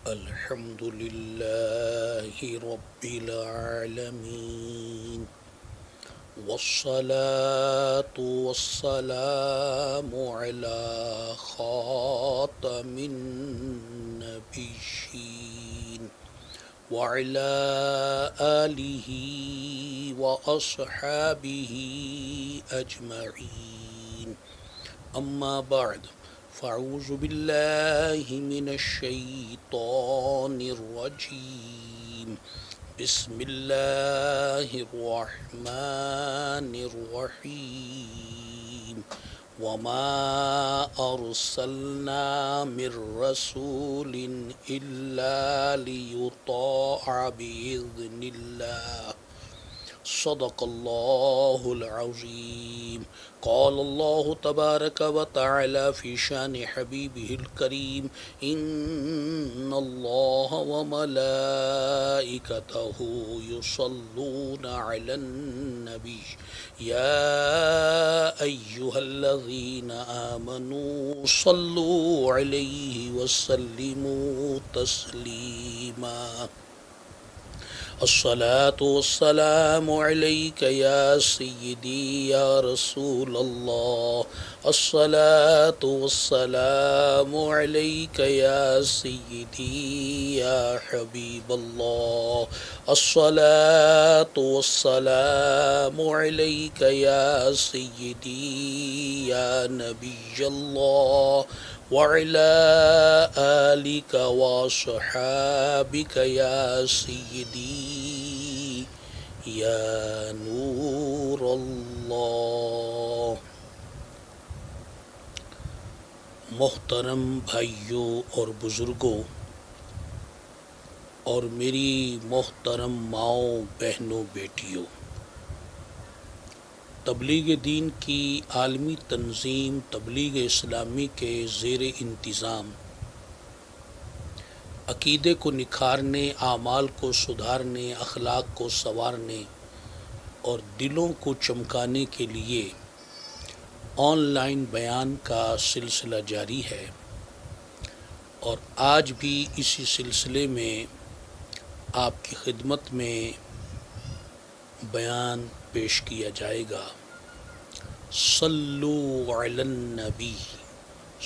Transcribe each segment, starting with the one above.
الحمد لله رب العالمين والصلاة والسلام على خاتم النبيين وعلى آله وأصحابه أجمعين أما بعد فاعوذ بالله من الشيطان الرجيم بسم الله الرحمن الرحيم وما أرسلنا من رسول إلا ليطاع بإذن الله صدق الله العظيم قال الله تبارك وتعالى في شان حبيبه الكريم إن الله وملائكته يصلون على النبي يا أيها الذين آمنوا صلوا عليه وسلموا تسليما الصلاة والسلام عليك يا سيدي يا رسول الله الصلاة والسلام عليك يا سيدي يا حبيب الله الصلاة والسلام عليك يا سيدي يا نبي الله وعلى آلك وصحابك يا سيدي يا نور الله. محترم بھائیوں اور بزرگوں اور میری محترم ماؤں بہنوں بیٹیوں، تبلیغ دین کی عالمی تنظیم تبلیغ اسلامی کے زیر انتظام عقیدے کو نکھارنے، اعمال کو سدھارنے، اخلاق کو سنوارنے اور دلوں کو چمکانے کے لیے آن لائن بیان کا سلسلہ جاری ہے، اور آج بھی اسی سلسلے میں آپ کی خدمت میں بیان پیش کیا جائے گا. صلو علی النبی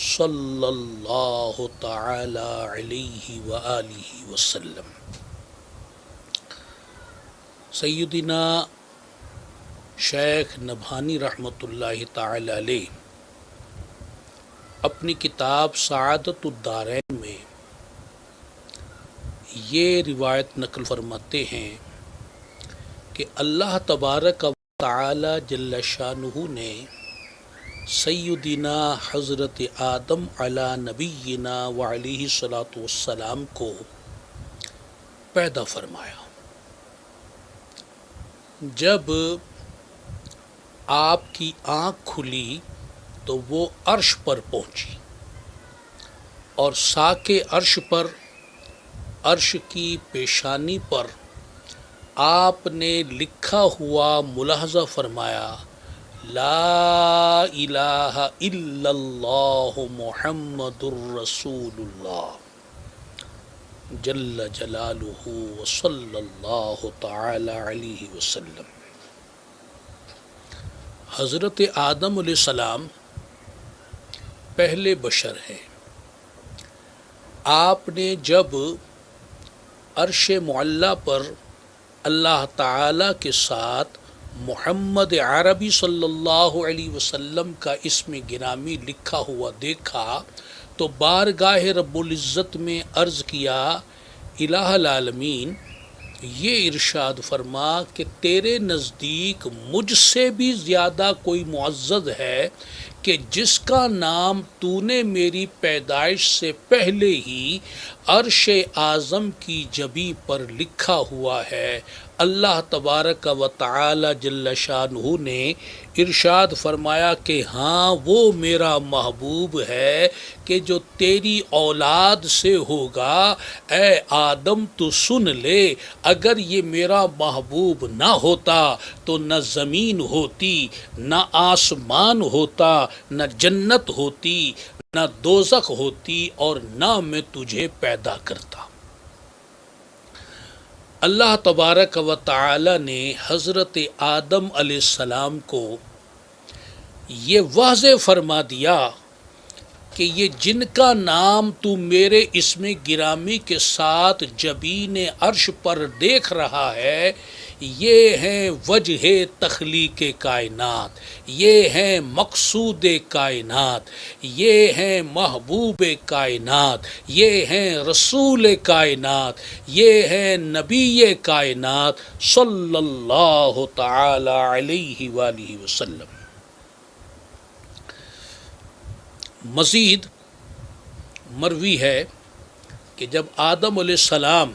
صلی اللہ تعالی علیہ وآلہ وسلم. سیدنا شیخ نبھانی رحمۃ اللہ تعالی علیہ اپنی کتاب سعادت الدارین میں یہ روایت نقل فرماتے ہیں کہ اللہ تبارک و تعالی جل شانہ نے سیدنا حضرت آدم علی نبینا وعلیہ الصلاۃ والسلام کو پیدا فرمایا. جب آپ کی آنکھ کھلی تو وہ عرش پر پہنچی، اور ساکھ عرش پر، عرش کی پیشانی پر آپ نے لکھا ہوا ملاحظہ فرمایا: لا الہ الا اللہ محمد الرسول اللہ جل جلالہ وصلی اللہ تعالی علیہ وسلم. حضرت آدم علیہ السلام پہلے بشر ہیں. آپ نے جب عرش معلیٰ پر اللہ تعالیٰ کے ساتھ محمد عربی صلی اللہ علیہ وسلم کا اسم گرامی لکھا ہوا دیکھا تو بارگاہ رب العزت میں عرض کیا: الہ العالمین، یہ ارشاد فرما کہ تیرے نزدیک مجھ سے بھی زیادہ کوئی معزز ہے کہ جس کا نام تو نے میری پیدائش سے پہلے ہی عرش اعظم کی جبیں پر لکھا ہوا ہے. اللہ تبارک و تعالی جل شانہ نے ارشاد فرمایا کہ ہاں، وہ میرا محبوب ہے کہ جو تیری اولاد سے ہوگا. اے آدم تو سن لے، اگر یہ میرا محبوب نہ ہوتا تو نہ زمین ہوتی، نہ آسمان ہوتا، نہ جنت ہوتی، نہ دوزخ ہوتی، اور نہ میں تجھے پیدا کرتا. اللہ تبارک و تعالی نے حضرت آدم علیہ السلام کو یہ واضح فرما دیا کہ یہ جن کا نام تو میرے اسم گرامی کے ساتھ جبین عرش پر دیکھ رہا ہے، یہ ہیں وجہ تخلیق کائنات، یہ ہیں مقصود کائنات، یہ ہیں محبوب کائنات، یہ ہیں رسول کائنات، یہ ہیں نبی کائنات صلی اللہ تعالی علیہ وآلہ وسلم۔ مزید مروی ہے کہ جب آدم علیہ السلام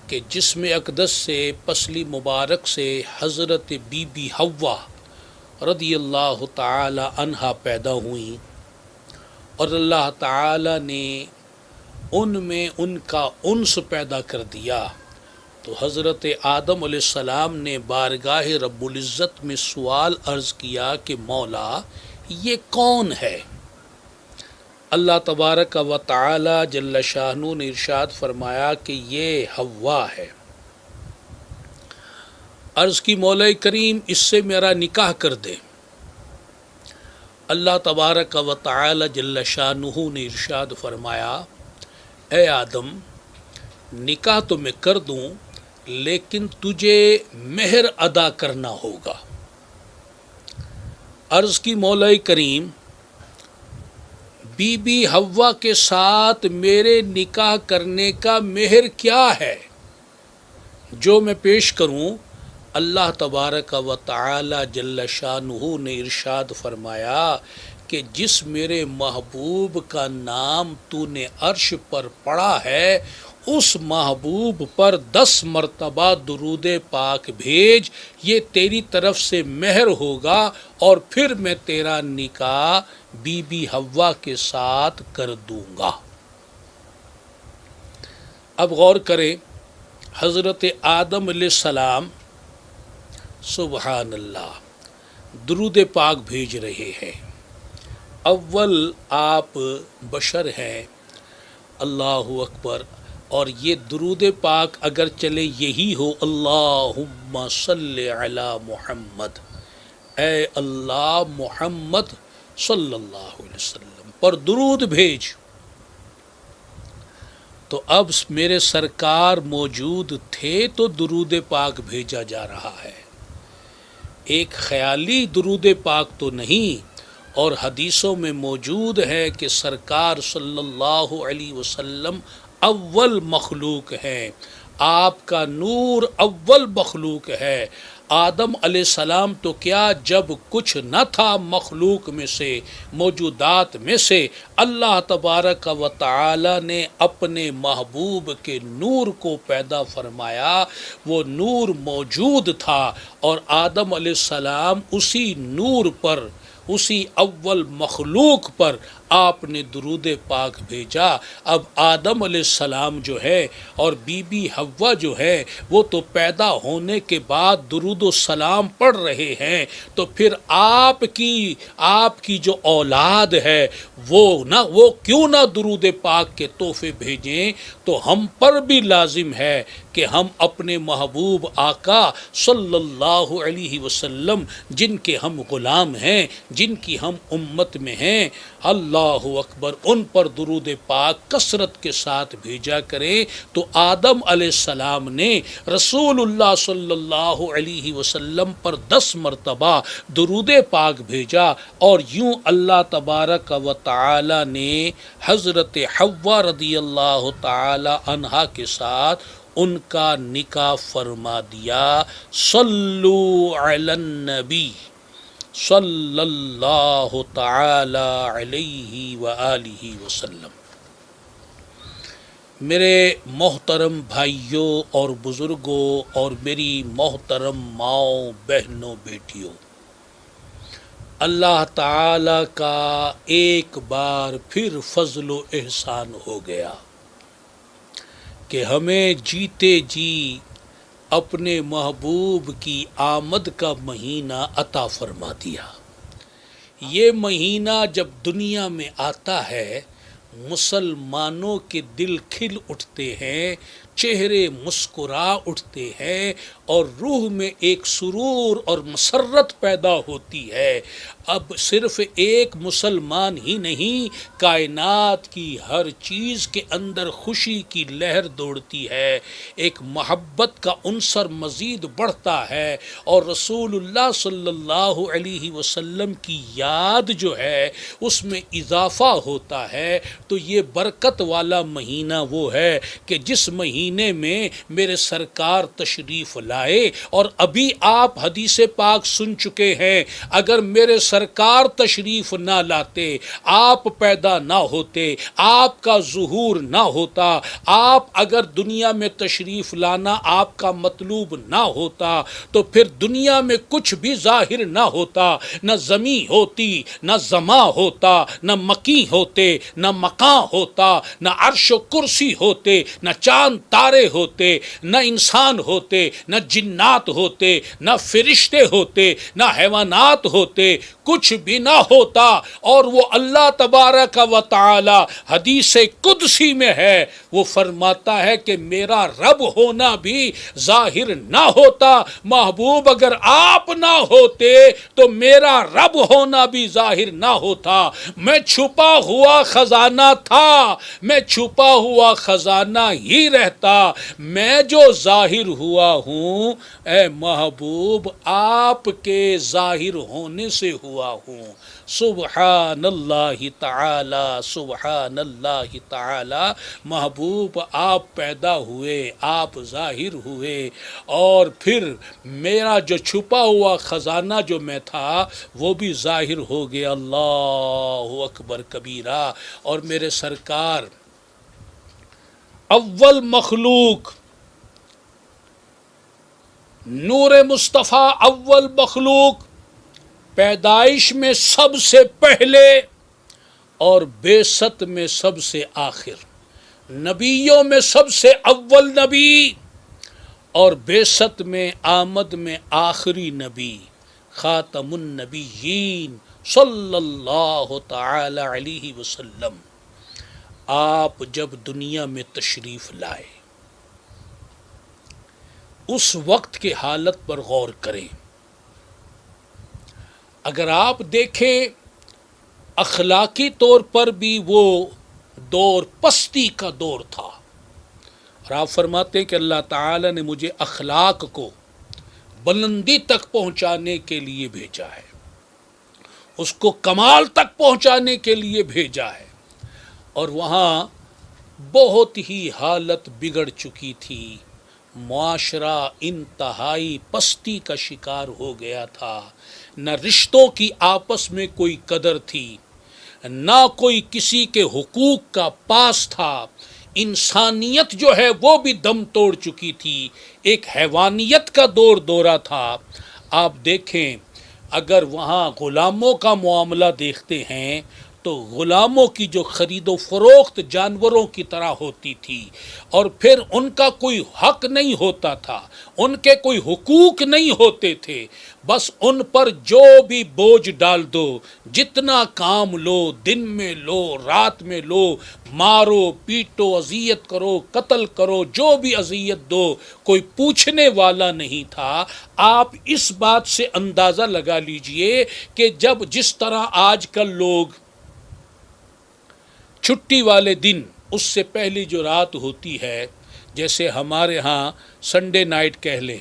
کے جسم اقدس سے پسلی مبارک سے حضرت بی بی حوا رضی اللہ تعالی عنہا پیدا ہوئیں اور اللہ تعالی نے ان میں ان کا انس پیدا کر دیا، تو حضرت آدم علیہ السلام نے بارگاہ رب العزت میں سوال عرض کیا کہ مولا یہ کون ہے؟ اللہ تبارک و تعالی جل شانہ نے ارشاد فرمایا کہ یہ حوا ہے۔ عرض کی مولا کریم اس سے میرا نکاح کر دے۔ اللہ تبارک و تعالی جل شانہ نے ارشاد فرمایا اے آدم نکاح تو میں کر دوں لیکن تجھے مہر ادا کرنا ہوگا۔ عرض کی مولا کریم بی بی حوا کے ساتھ میرے نکاح کرنے کا مہر کیا ہے جو میں پیش کروں؟ اللہ تبارک و تعالی جل شانہ نے ارشاد فرمایا کہ جس میرے محبوب کا نام تو نے عرش پر پڑھا ہے اس محبوب پر 10 مرتبہ درود پاک بھیج، یہ تیری طرف سے مہر ہوگا اور پھر میں تیرا نکاح بی بی حوا کے ساتھ کر دوں گا۔ اب غور کریں، حضرت آدم علیہ السلام سبحان اللہ درود پاک بھیج رہے ہیں۔ اول آپ بشر ہیں، اللہ اکبر، اور یہ درود پاک اگر چلے یہی ہو اللہم صلی علی محمد، اے اللہ محمد صلی اللہ علیہ وسلم پر درود بھیج، تو اب میرے سرکار موجود تھے تو درود پاک بھیجا جا رہا ہے، ایک خیالی درود پاک تو نہیں۔ اور حدیثوں میں موجود ہے کہ سرکار صلی اللہ علیہ وسلم اول مخلوق ہیں، آپ کا نور اول مخلوق ہے۔ آدم علیہ السلام تو کیا جب کچھ نہ تھا مخلوق میں سے، موجودات میں سے، اللہ تبارک و تعالی نے اپنے محبوب کے نور کو پیدا فرمایا، وہ نور موجود تھا اور آدم علیہ السلام اسی نور پر، اسی اول مخلوق پر آپ نے درود پاک بھیجا۔ اب آدم علیہ السلام جو ہے اور بی بی حوا جو ہے وہ تو پیدا ہونے کے بعد درود و سلام پڑھ رہے ہیں، تو پھر آپ کی جو اولاد ہے وہ کیوں نہ درود پاک کے تحفے بھیجیں؟ تو ہم پر بھی لازم ہے کہ ہم اپنے محبوب آقا صلی اللہ علیہ وسلم جن کے ہم غلام ہیں، جن کی ہم امت میں ہیں، اللہ اکبر، ان پر درود پاک کثرت کے ساتھ بھیجا کریں۔ تو آدم علیہ السلام نے رسول اللہ صلی اللہ علیہ وسلم پر 10 مرتبہ درود پاک بھیجا، اور یوں اللہ تبارک و تعالی نے حضرت حوا رضی اللہ تعالی عنہا کے ساتھ ان کا نکاح فرما دیا۔ صلو علی النبی صلی اللہ تعالی علیہ وآلہ وسلم۔ میرے محترم بھائیوں اور بزرگوں اور میری محترم ماؤں، بہنوں، بیٹیوں، اللہ تعالی کا ایک بار پھر فضل و احسان ہو گیا کہ ہمیں جیتے جی اپنے محبوب کی آمد کا مہینہ عطا فرما دیا۔ یہ مہینہ جب دنیا میں آتا ہے مسلمانوں کے دل کھل اٹھتے ہیں، چہرے مسکرا اٹھتے ہیں اور روح میں ایک سرور اور مسرت پیدا ہوتی ہے۔ اب صرف ایک مسلمان ہی نہیں، کائنات کی ہر چیز کے اندر خوشی کی لہر دوڑتی ہے، ایک محبت کا عنصر مزید بڑھتا ہے، اور رسول اللہ صلی اللہ علیہ وسلم کی یاد جو ہے اس میں اضافہ ہوتا ہے۔ تو یہ برکت والا مہینہ وہ ہے کہ جس مہینے میں میرے سرکار تشریف لائے، اور ابھی آپ حدیث پاک سن چکے ہیں، اگر میرے سرکار تشریف نہ لاتے، آپ پیدا نہ ہوتے، آپ کا ظہور نہ ہوتا، آپ اگر دنیا میں تشریف لانا آپ کا مطلوب نہ ہوتا، تو پھر دنیا میں کچھ بھی ظاہر نہ ہوتا، نہ زمیں ہوتی، نہ زماں ہوتا، نہ مکی ہوتے، نہ مکاں ہوتا، نہ عرش و کرسی ہوتے، نہ چاند تارے ہوتے، نہ انسان ہوتے، نہ جنات ہوتے، نہ فرشتے ہوتے، نہ حیوانات ہوتے، کچھ بھی نہ ہوتا۔ اور وہ اللہ تبارک و تعالی حدیث قدسی میں ہے، وہ فرماتا ہے کہ میرا رب ہونا بھی ظاہر نہ ہوتا، محبوب اگر آپ نہ ہوتے تو میرا رب ہونا بھی ظاہر نہ ہوتا۔ میں چھپا ہوا خزانہ تھا، میں چھپا ہوا خزانہ ہی رہتا، میں جو ظاہر ہوا ہوں اے محبوب آپ کے ظاہر ہونے سے ہوا ہوں۔ سبحان اللہ تعالی، سبحان اللہ تعالی، محبوب آپ پیدا ہوئے، آپ ظاہر ہوئے، اور پھر میرا جو چھپا ہوا خزانہ جو میں تھا وہ بھی ظاہر ہو گیا۔ اللہ اکبر کبیرہ۔ اور میرے سرکار اول مخلوق، نور مصطفیٰ اول مخلوق، پیدائش میں سب سے پہلے اور بعثت میں سب سے آخر، نبیوں میں سب سے اول نبی اور بعثت میں آمد میں آخری نبی، خاتم النبیین صلی اللہ تعالی علیہ وسلم، آپ جب دنیا میں تشریف لائے اس وقت کے حالت پر غور کریں۔ اگر آپ دیکھیں اخلاقی طور پر بھی وہ دور پستی کا دور تھا، اور آپ فرماتے ہیں کہ اللہ تعالی نے مجھے اخلاق کو بلندی تک پہنچانے کے لیے بھیجا ہے، اس کو کمال تک پہنچانے کے لیے بھیجا ہے، اور وہاں بہت ہی حالت بگڑ چکی تھی، معاشرہ انتہائی پستی کا شکار ہو گیا تھا، نہ رشتوں کی آپس میں کوئی قدر تھی، نہ کوئی کسی کے حقوق کا پاس تھا، انسانیت جو ہے وہ بھی دم توڑ چکی تھی، ایک حیوانیت کا دورہ تھا۔ آپ دیکھیں اگر وہاں غلاموں کا معاملہ دیکھتے ہیں تو غلاموں کی جو خرید و فروخت جانوروں کی طرح ہوتی تھی، اور پھر ان کا کوئی حق نہیں ہوتا تھا، ان کے کوئی حقوق نہیں ہوتے تھے، بس ان پر جو بھی بوجھ ڈال دو، جتنا کام لو، دن میں لو، رات میں لو، مارو پیٹو، اذیت کرو، قتل کرو، جو بھی اذیت دو، کوئی پوچھنے والا نہیں تھا۔ آپ اس بات سے اندازہ لگا لیجئے کہ جب جس طرح آج کل لوگ چھٹی والے دن، اس سے پہلی جو رات ہوتی ہے، جیسے ہمارے ہاں سنڈے نائٹ کہہ لیں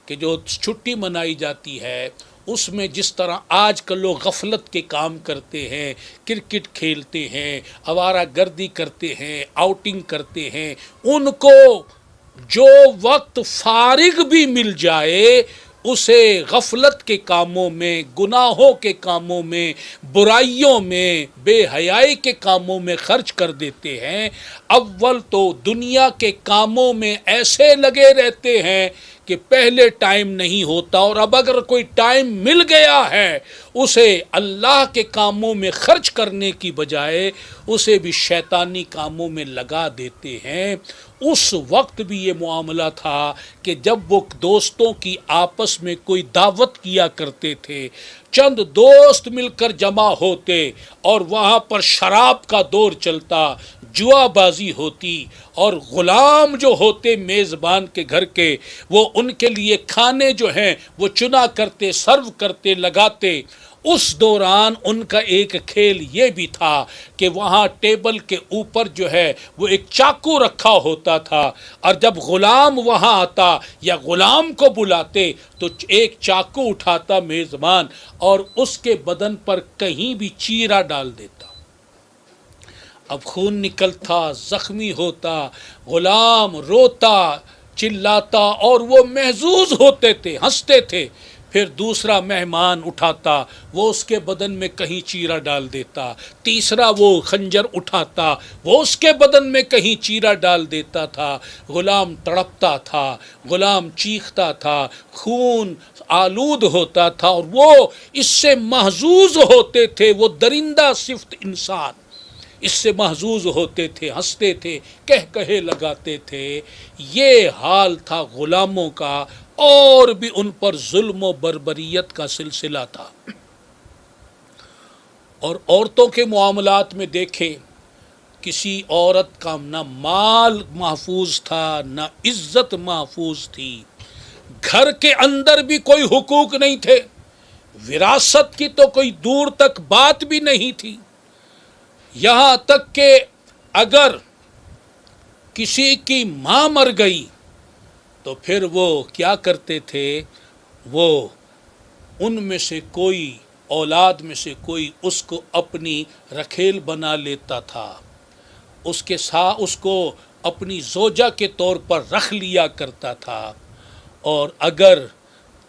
کہ جو چھٹی منائی جاتی ہے، اس میں جس طرح آج کل لوگ غفلت کے کام کرتے ہیں، کرکٹ کھیلتے ہیں، آوارہ گردی کرتے ہیں، آؤٹنگ کرتے ہیں، ان کو جو وقت فارغ بھی مل جائے اسے غفلت کے کاموں میں، گناہوں کے کاموں میں، برائیوں میں، بے حیائی کے کاموں میں خرچ کر دیتے ہیں۔ اول تو دنیا کے کاموں میں ایسے لگے رہتے ہیں کہ پہلے ٹائم نہیں ہوتا، اور اب اگر کوئی ٹائم مل گیا ہے اسے اللہ کے کاموں میں خرچ کرنے کی بجائے اسے بھی شیطانی کاموں میں لگا دیتے ہیں۔ اس وقت بھی یہ معاملہ تھا کہ جب وہ دوستوں کی آپس میں کوئی دعوت کیا کرتے تھے چند دوست مل کر جمع ہوتے اور وہاں پر شراب کا دور چلتا، جوا بازی ہوتی، اور غلام جو ہوتے میزبان کے گھر کے، وہ ان کے لیے کھانے جو ہیں وہ چنا کرتے، سرو کرتے، لگاتے۔ اس دوران ان کا ایک کھیل یہ بھی تھا کہ وہاں ٹیبل کے اوپر جو ہے وہ ایک چاقو رکھا ہوتا تھا، اور جب غلام وہاں آتا یا غلام کو بلاتے تو ایک چاقو اٹھاتا میزبان اور اس کے بدن پر کہیں بھی چیرا ڈال دیتا۔ اب خون نکلتا، زخمی ہوتا، غلام روتا، چلاتا، اور وہ محظوظ ہوتے تھے، ہنستے تھے۔ پھر دوسرا مہمان اٹھاتا، وہ اس کے بدن میں کہیں چیرا ڈال دیتا، تیسرا وہ خنجر اٹھاتا، وہ اس کے بدن میں کہیں چیرا ڈال دیتا تھا۔ غلام تڑپتا تھا، غلام چیختا تھا، خون آلود ہوتا تھا، اور وہ اس سے محظوظ ہوتے تھے۔ وہ درندہ صفت انسان اس سے محظوظ ہوتے تھے، ہنستے تھے، کہے لگاتے تھے۔ یہ حال تھا غلاموں کا، اور بھی ان پر ظلم و بربریت کا سلسلہ تھا۔ اور عورتوں کے معاملات میں دیکھیں، کسی عورت کا نہ مال محفوظ تھا، نہ عزت محفوظ تھی، گھر کے اندر بھی کوئی حقوق نہیں تھے، وراثت کی تو کوئی دور تک بات بھی نہیں تھی۔ یہاں تک کہ اگر کسی کی ماں مر گئی تو پھر وہ کیا کرتے تھے، وہ ان میں سے کوئی، اولاد میں سے کوئی اس کو اپنی رکھیل بنا لیتا تھا، اس کے ساتھ اس کو اپنی زوجہ کے طور پر رکھ لیا کرتا تھا۔ اور اگر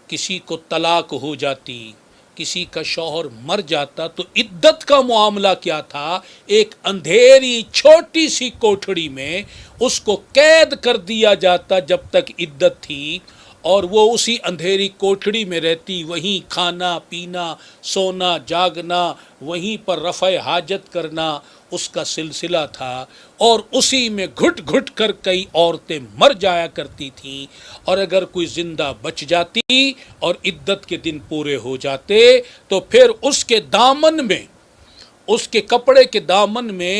کسی کو طلاق ہو جاتی، کسی کا شوہر مر جاتا، تو عدت کا معاملہ کیا تھا، ایک اندھیری چھوٹی سی کوٹھڑی میں اس کو قید کر دیا جاتا جب تک عدت تھی، اور وہ اسی اندھیری کوٹھڑی میں رہتی، وہیں کھانا پینا، سونا جاگنا، وہیں پر رفع حاجت کرنا اس کا سلسلہ تھا۔ اور اسی میں گھٹ گھٹ کر کئی عورتیں مر جایا کرتی تھیں، اور اگر کوئی زندہ بچ جاتی اور عدت کے دن پورے ہو جاتے تو پھر اس کے دامن میں، اس کے کپڑے کے دامن میں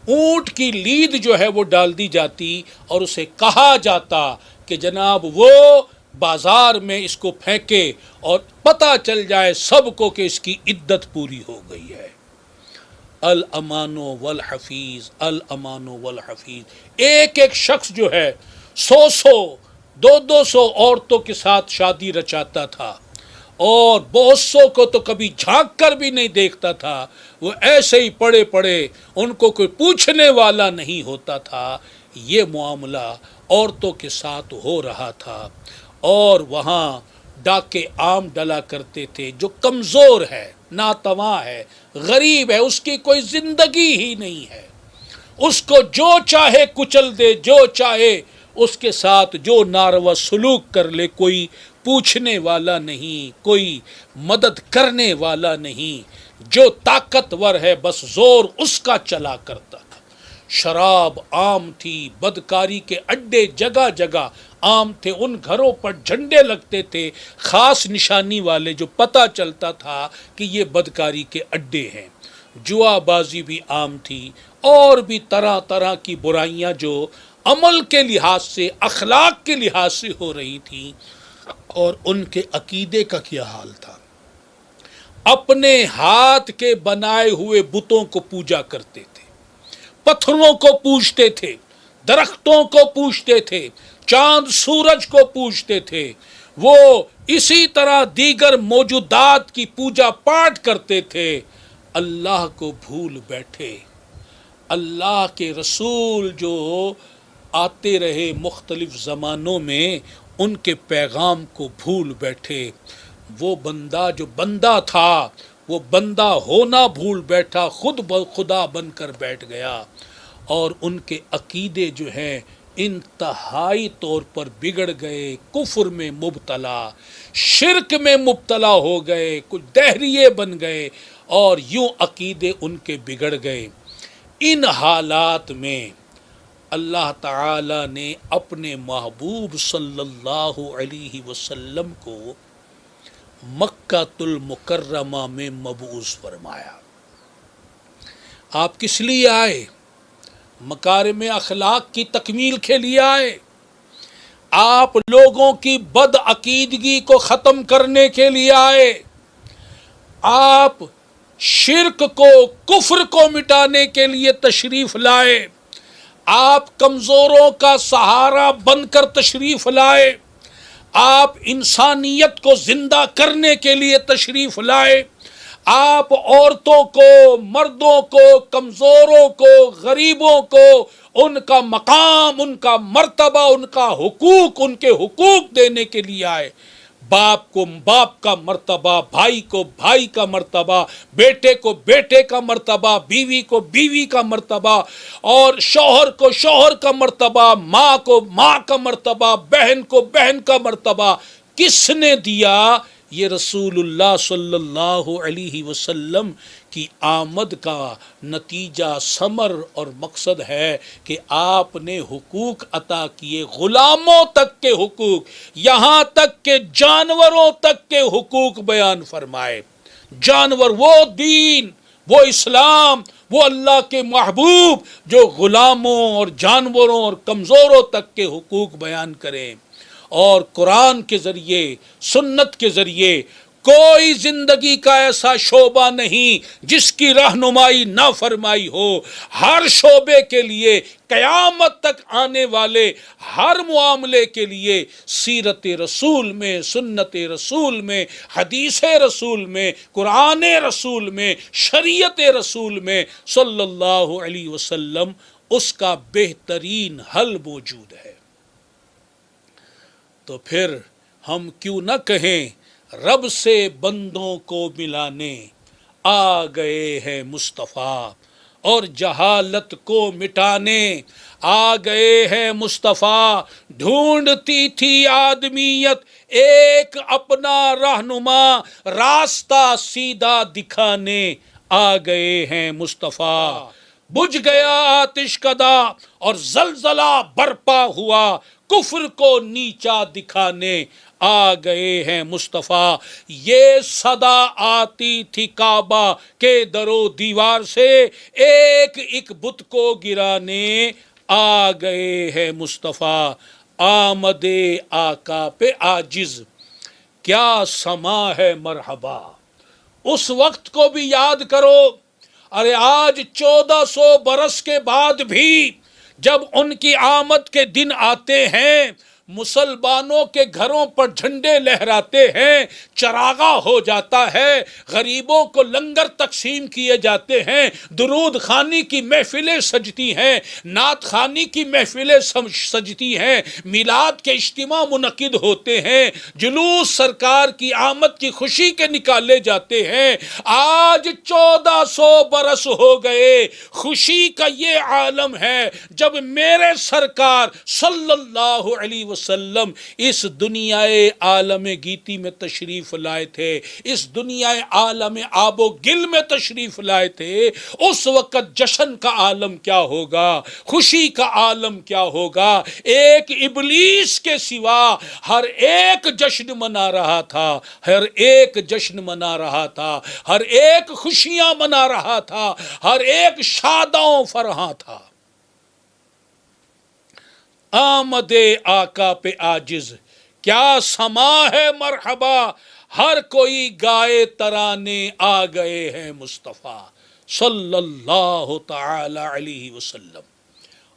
اونٹ کی لید جو ہے وہ ڈال دی جاتی، اور اسے کہا جاتا کہ جناب وہ بازار میں اس کو پھینکے اور پتہ چل جائے سب کو کہ اس کی عدت پوری ہو گئی ہے۔ الامان والحفیظ، الامان والحفیظ۔ ایک ایک شخص جو ہے 100 عورتوں کے ساتھ شادی رچاتا تھا، اور بہت سو کو تو کبھی جھانک کر بھی نہیں دیکھتا تھا، وہ ایسے ہی پڑے پڑے، ان کو کوئی پوچھنے والا نہیں ہوتا تھا۔ یہ معاملہ عورتوں کے ساتھ ہو رہا تھا، اور وہاں ڈاکے عام ڈلا کرتے تھے۔ جو کمزور ہے، ناتواں ہے، غریب ہے، اس کی کوئی زندگی ہی نہیں ہے، اس کو جو چاہے کچل دے، جو چاہے اس کے ساتھ جو ناروا سلوک کر لے، کوئی پوچھنے والا نہیں، کوئی مدد کرنے والا نہیں۔ جو طاقتور ہے بس زور اس کا چلا کرتا تھا۔ شراب عام تھی، بدکاری کے اڈے جگہ جگہ عام تھے، ان گھروں پر جھنڈے لگتے تھے خاص نشانی والے، جو پتہ چلتا تھا کہ یہ بدکاری کے اڈے ہیں۔ جوا بازی بھی عام تھی، اور بھی طرح طرح کی برائیاں جو عمل کے لحاظ سے، اخلاق کے لحاظ سے ہو رہی تھیں۔ اور ان کے عقیدے کا کیا حال تھا، اپنے ہاتھ کے بنائے ہوئے بتوں کو پوجا کرتے تھے، پتھروں کو پوجتے تھے، درختوں کو پوجتے تھے، چاند سورج کو پوجتے تھے۔ وہ اسی طرح دیگر موجودات کی پوجا پاٹ کرتے تھے، اللہ کو بھول بیٹھے۔ اللہ کے رسول جو آتے رہے مختلف زمانوں میں، ان کے پیغام کو بھول بیٹھے۔ وہ بندہ جو بندہ تھا، وہ بندہ ہونا بھول بیٹھا، خود خدا بن کر بیٹھ گیا، اور ان کے عقیدے جو ہیں انتہائی طور پر بگڑ گئے، کفر میں مبتلا، شرک میں مبتلا ہو گئے، کچھ دہریے بن گئے، اور یوں عقیدے ان کے بگڑ گئے۔ ان حالات میں اللہ تعالی نے اپنے محبوب صلی اللہ علیہ وسلم کو مکۃ المکرمہ میں مبعوث فرمایا۔ آپ کس لیے آئے؟ مکارم اخلاق کی تکمیل کے لیے آئے۔ آپ لوگوں کی بد عقیدگی کو ختم کرنے کے لیے آئے۔ آپ شرک کو، کفر کو مٹانے کے لیے تشریف لائے۔ آپ کمزوروں کا سہارا بن کر تشریف لائے۔ آپ انسانیت کو زندہ کرنے کے لیے تشریف لائے۔ آپ عورتوں کو، مردوں کو، کمزوروں کو، غریبوں کو ان کا مقام، ان کا مرتبہ، ان کا حقوق، ان کے حقوق دینے کے لیے آئے۔ باپ کو باپ کا مرتبہ، بھائی کو بھائی کا مرتبہ، بیٹے کو بیٹے کا مرتبہ، بیوی کو بیوی کا مرتبہ، اور شوہر کو شوہر کا مرتبہ، ماں کو ماں کا مرتبہ، بہن کو بہن کا مرتبہ کس نے دیا؟ یہ رسول اللہ صلی اللہ علیہ وسلم کی آمد کا نتیجہ، ثمر اور مقصد ہے کہ آپ نے حقوق عطا کیے، غلاموں تک کے حقوق، یہاں تک کہ جانوروں تک کے حقوق بیان فرمائے۔ جانور، وہ دین، وہ اسلام، وہ اللہ کے محبوب جو غلاموں اور جانوروں اور کمزوروں تک کے حقوق بیان کریں۔ اور قرآن کے ذریعے، سنت کے ذریعے کوئی زندگی کا ایسا شعبہ نہیں جس کی رہنمائی نہ فرمائی ہو۔ ہر شعبے کے لیے، قیامت تک آنے والے ہر معاملے کے لیے سیرت رسول میں، سنت رسول میں، حدیث رسول میں، قرآن رسول میں، شریعت رسول میں صلی اللہ علیہ وسلم اس کا بہترین حل موجود ہے۔ تو پھر ہم کیوں نہ کہیں رب سے بندوں کو ملانے آ گئے ہیں مصطفیٰ، اور جہالت کو مٹانے آ گئے ہیں مصطفیٰ۔ ڈھونڈتی تھی آدمیت ایک اپنا رہنما، راستہ سیدھا دکھانے آ گئے ہیں مصطفیٰ۔ بجھ گیا آتش کدا اور زلزلہ برپا ہوا، کفر کو نیچا دکھانے آ گئے ہیں مصطفیٰ۔ یہ صدا آتی تھی کعبہ کے در و دیوار سے، ایک ایک بت کو گرانے آ گئے ہیں مصطفیٰ۔ آمد آقا پہ عاجز کیا سما ہے مرحبا، اس وقت کو بھی یاد کرو۔ ارے آج 1400 برس کے بعد بھی جب ان کی آمد کے دن آتے ہیں، مسلمانوں کے گھروں پر جھنڈے لہراتے ہیں، چراغاں ہو جاتا ہے، غریبوں کو لنگر تقسیم کیے جاتے ہیں، درود خوانی کی محفلیں سجتی ہیں، نعت خوانی کی محفلیں سجتی ہیں، میلاد کے اجتماع منعقد ہوتے ہیں، جلوس سرکار کی آمد کی خوشی کے نکالے جاتے ہیں۔ آج 1400 برس ہو گئے، خوشی کا یہ عالم ہے جب میرے سرکار صلی اللہ علیہ وسلم اس دنیا عالم گیتی میں تشریف لائے تھے، اس دنیا عالم آب و گل میں تشریف لائے تھے۔ اس وقت جشن کا عالم کیا ہوگا، خوشی کا عالم کیا ہوگا۔ ایک ابلیس کے سوا ہر ایک جشن منا رہا تھا، ہر ایک جشن منا رہا تھا، ہر ایک خوشیاں منا رہا تھا، ہر ایک شاداں فرحاں تھا۔ آمد آقا پہ عاجز کیا سما ہے مرحبا، ہر کوئی گائے ترانے آ گئے ہیں مصطفیٰ صلی اللہ تعالی علیہ وسلم۔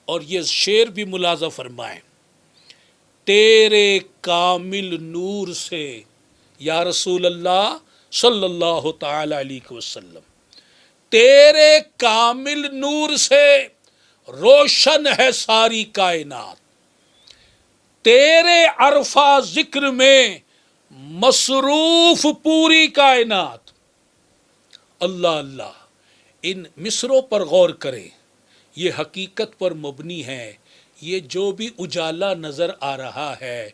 اور یہ شعر بھی ملاحظہ فرمائیں، تیرے کامل نور سے یا رسول اللہ صلی اللہ تعالی علیہ وسلم، تیرے کامل نور سے روشن ہے ساری کائنات، تیرے عرفہ ذکر میں مصروف پوری کائنات۔ اللہ اللہ، ان مصروں پر غور کریں، یہ حقیقت پر مبنی ہے۔ یہ جو بھی اجالا نظر آ رہا ہے،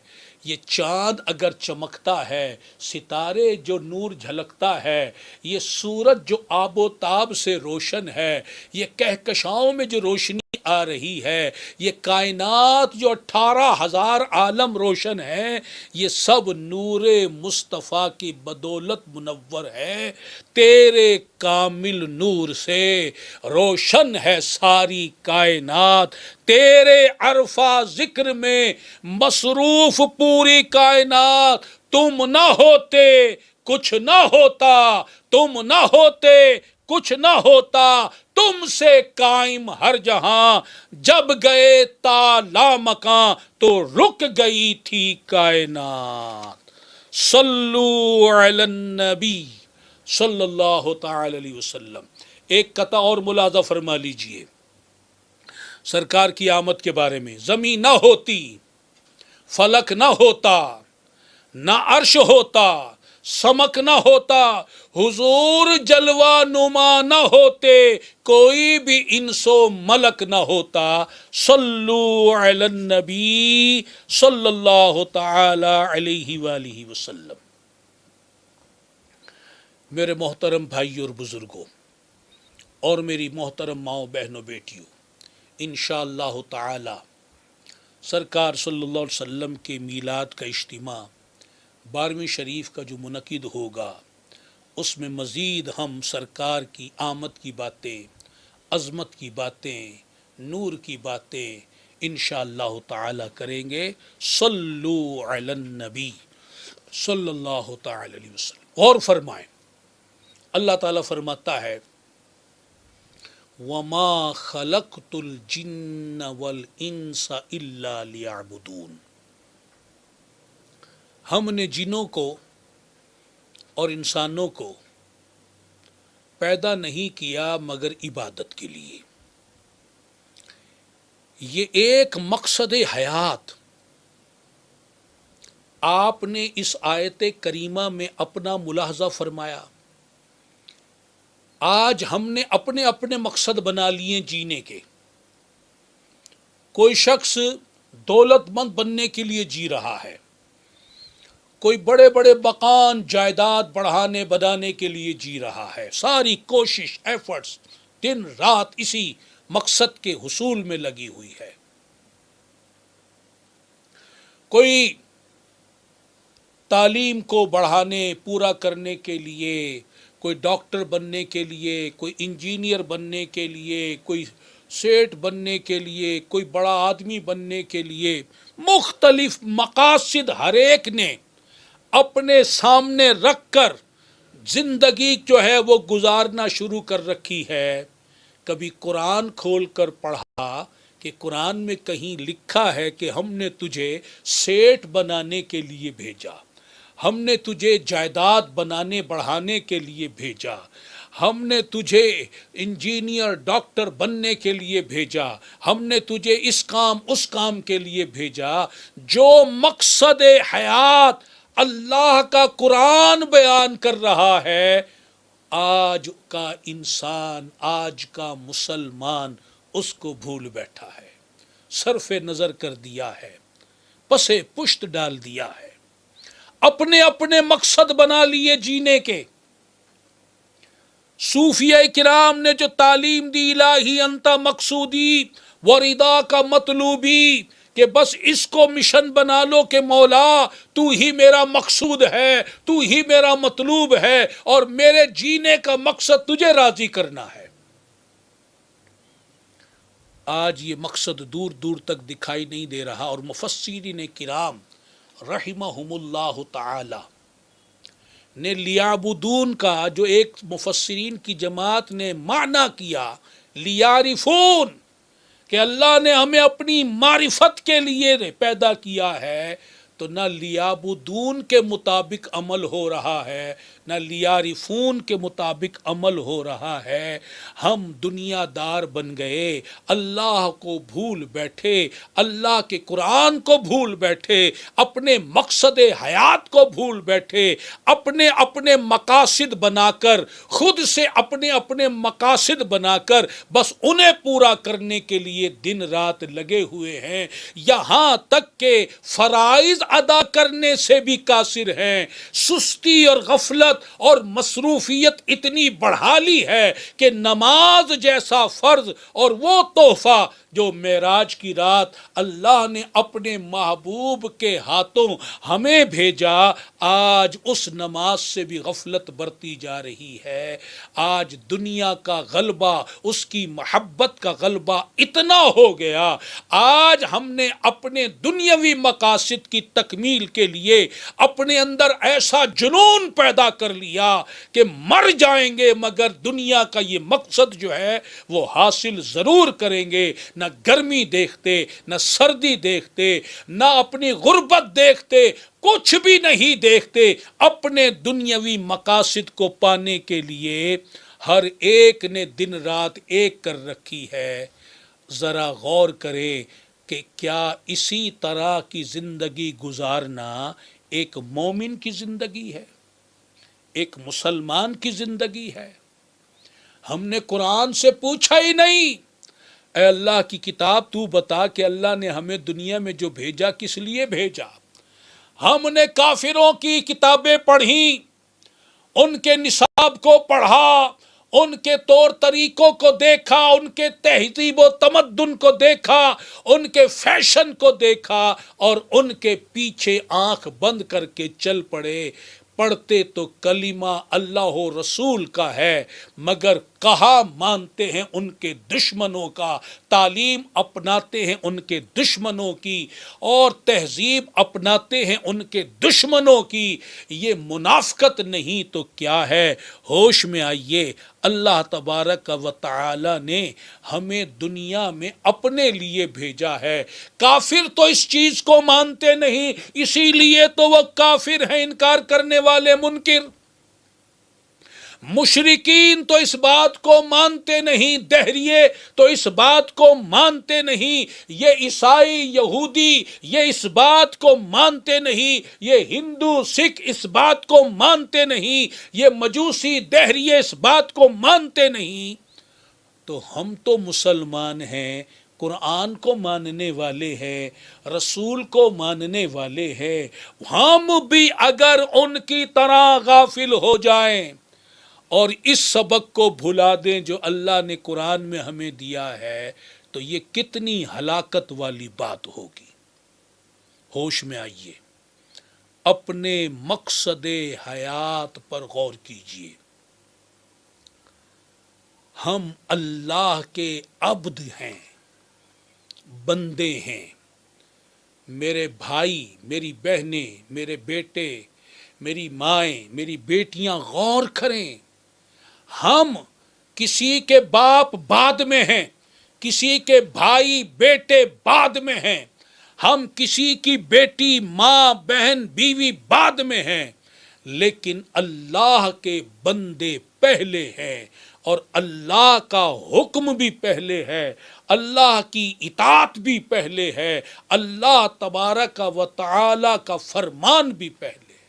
یہ چاند اگر چمکتا ہے، ستارے جو نور جھلکتا ہے، یہ سورج جو آب و تاب سے روشن ہے، یہ کہکشاؤں میں جو روشنی آ رہی ہے، یہ کائنات جو 18,000 عالم روشن ہے، یہ سب نور مصطفیٰ کی بدولت منور ہے۔ تیرے کامل نور سے روشن ہے ساری کائنات، تیرے عرفہ ذکر میں مصروف پوری کائنات۔ تم نہ ہوتے کچھ نہ ہوتا، تم نہ ہوتے کچھ نہ ہوتا، تم سے قائم ہر جہاں۔ جب گئے تا لامکاں تو رک گئی تھی کائنات۔ صلو علی النبی صلی اللہ تعالی علیہ وسلم۔ ایک قطع اور ملاحظہ فرما لیجئے سرکار کی آمد کے بارے میں۔ زمین نہ ہوتی، فلک نہ ہوتا، نہ عرش ہوتا، سمک نہ ہوتا، حضور جلوہ نما نہ ہوتے، کوئی بھی انس و ملک نہ ہوتا۔ صلو علی النبی صلی اللہ تعالی علیہ وآلہ وسلم۔ میرے محترم بھائی اور بزرگوں اور میری محترم ماؤں بہنوں بیٹیوں، انشاءاللہ تعالی سرکار صلی اللہ علیہ وسلم کے میلاد کا اجتماع 12ویں شریف کا جو منعقد ہوگا، اس میں مزید ہم سرکار کی آمد کی باتیں، عظمت کی باتیں، نور کی باتیں انشاءاللہ تعالی کریں گے۔ صلو علی النبی صلی اللہ تعالی علیہ وسلم۔ غور فرمائیں، اللہ تعالیٰ فرماتا ہے وَمَا خَلَقْتُ الْجِنَّ وَالْإِنسَ إِلَّا لِيَعْبُدُونَ۔ ہم نے جنوں کو اور انسانوں کو پیدا نہیں کیا مگر عبادت کے لیے۔ یہ ایک مقصد حیات آپ نے اس آیت کریمہ میں اپنا ملاحظہ فرمایا۔ آج ہم نے اپنے اپنے مقصد بنا لیے جینے کے۔ کوئی شخص دولت مند بننے کے لیے جی رہا ہے، کوئی بڑے بڑے مکان جائیداد بڑھانے بنانے کے لیے جی رہا ہے، ساری کوشش ایفرٹس دن رات اسی مقصد کے حصول میں لگی ہوئی ہے۔ کوئی تعلیم کو بڑھانے پورا کرنے کے لیے، کوئی ڈاکٹر بننے کے لیے، کوئی انجینئر بننے کے لیے، کوئی سیٹ بننے کے لیے، کوئی بڑا آدمی بننے کے لیے، مختلف مقاصد ہر ایک نے اپنے سامنے رکھ کر زندگی جو ہے وہ گزارنا شروع کر رکھی ہے۔ کبھی قرآن کھول کر پڑھا کہ قرآن میں کہیں لکھا ہے کہ ہم نے تجھے سیٹ بنانے کے لیے بھیجا، ہم نے تجھے جائیداد بنانے بڑھانے کے لیے بھیجا، ہم نے تجھے انجینئر ڈاکٹر بننے کے لیے بھیجا، ہم نے تجھے اس کام اس کام کے لیے بھیجا۔ جو مقصد حیات اللہ کا قرآن بیان کر رہا ہے، آج کا انسان، آج کا مسلمان اس کو بھول بیٹھا ہے، صرف نظر کر دیا ہے، پس پشت ڈال دیا ہے، اپنے اپنے مقصد بنا لیے جینے کے۔ صوفیہ کرام نے جو تعلیم دی، الہی انت مقصودی وردا کا مطلوبی، کہ بس اس کو مشن بنا لو کہ مولا تو ہی میرا مقصود ہے، تو ہی میرا مطلوب ہے، اور میرے جینے کا مقصد تجھے راضی کرنا ہے۔ آج یہ مقصد دور دور تک دکھائی نہیں دے رہا، اور مفسرین کرام رحمہم اللہ تعالی نے لیعبدون کا جو ایک مفسرین کی جماعت نے معنی کیا لیعرفون، کہ اللہ نے ہمیں اپنی معرفت کے لیے پیدا کیا ہے، تو نہ لیعبدون کے مطابق عمل ہو رہا ہے، نہ لیعرفون کے مطابق عمل ہو رہا ہے۔ ہم دنیا دار بن گئے، اللہ کو بھول بیٹھے، اللہ کے قرآن کو بھول بیٹھے، اپنے مقصد حیات کو بھول بیٹھے، اپنے اپنے مقاصد بنا کر، خود سے اپنے اپنے مقاصد بنا کر بس انہیں پورا کرنے کے لیے دن رات لگے ہوئے ہیں۔ یہاں تک کہ فرائض ادا کرنے سے بھی قاصر ہیں. سستی اور غفلت اور مصروفیت اتنی بڑھا لی ہے کہ نماز جیسا فرض اور وہ تحفہ جو معراج کی رات اللہ نے اپنے محبوب کے ہاتھوں ہمیں بھیجا، آج اس نماز سے بھی غفلت برتی جا رہی ہے. آج دنیا کا غلبہ، اس کی محبت کا غلبہ اتنا ہو گیا، آج ہم نے اپنے دنیاوی مقاصد کی تکمیل کے لیے اپنے اندر ایسا جنون پیدا کر لیا کہ مر جائیں گے مگر دنیا کا یہ مقصد جو ہے وہ حاصل ضرور کریں گے. نہ گرمی دیکھتے، نہ سردی دیکھتے، نہ اپنی غربت دیکھتے، کچھ بھی نہیں دیکھتے. اپنے دنیاوی مقاصد کو پانے کے لیے ہر ایک نے دن رات ایک کر رکھی ہے. ذرا غور کریں کہ کیا اسی طرح کی زندگی گزارنا ایک مومن کی زندگی ہے، ایک مسلمان کی زندگی ہے؟ ہم نے قرآن سے پوچھا ہی نہیں، اے اللہ کی کتاب تو بتا کہ اللہ نے ہمیں دنیا میں جو بھیجا کس لیے بھیجا؟ ہم نے کافروں کی کتابیں پڑھیں، ان کے نصاب کو پڑھا، ان کے طور طریقوں کو دیکھا، ان کے تہذیب و تمدن کو دیکھا، ان کے فیشن کو دیکھا اور ان کے پیچھے آنکھ بند کر کے چل پڑے. پڑھتے تو کلمہ اللہ و رسول کا ہے مگر کہا مانتے ہیں ان کے دشمنوں کا، تعلیم اپناتے ہیں ان کے دشمنوں کی اور تہذیب اپناتے ہیں ان کے دشمنوں کی. یہ منافقت نہیں تو کیا ہے؟ ہوش میں آئیے. اللہ تبارک و تعالی نے ہمیں دنیا میں اپنے لیے بھیجا ہے. کافر تو اس چیز کو مانتے نہیں، اسی لیے تو وہ کافر ہیں، انکار کرنے والے منکر. مشرکین تو اس بات کو مانتے نہیں، دہریے تو اس بات کو مانتے نہیں، یہ عیسائی یہودی یہ اس بات کو مانتے نہیں، یہ ہندو سکھ اس بات کو مانتے نہیں، یہ مجوسی دہریے اس بات کو مانتے نہیں. تو ہم تو مسلمان ہیں، قرآن کو ماننے والے ہیں، رسول کو ماننے والے ہیں. ہم بھی اگر ان کی طرح غافل ہو جائیں اور اس سبق کو بھلا دیں جو اللہ نے قرآن میں ہمیں دیا ہے تو یہ کتنی ہلاکت والی بات ہوگی. ہوش میں آئیے، اپنے مقصد حیات پر غور کیجیے. ہم اللہ کے عبد ہیں، بندے ہیں. میرے بھائی، میری بہنیں، میرے بیٹے، میری مائیں، میری بیٹیاں غور کریں. ہم کسی کے باپ بعد میں ہیں، کسی کے بھائی بیٹے بعد میں ہیں، ہم کسی کی بیٹی ماں بہن بیوی بعد میں ہیں، لیکن اللہ کے بندے پہلے ہیں اور اللہ کا حکم بھی پہلے ہے، اللہ کی اطاعت بھی پہلے ہے، اللہ تبارک و تعالی کا فرمان بھی پہلے ہے.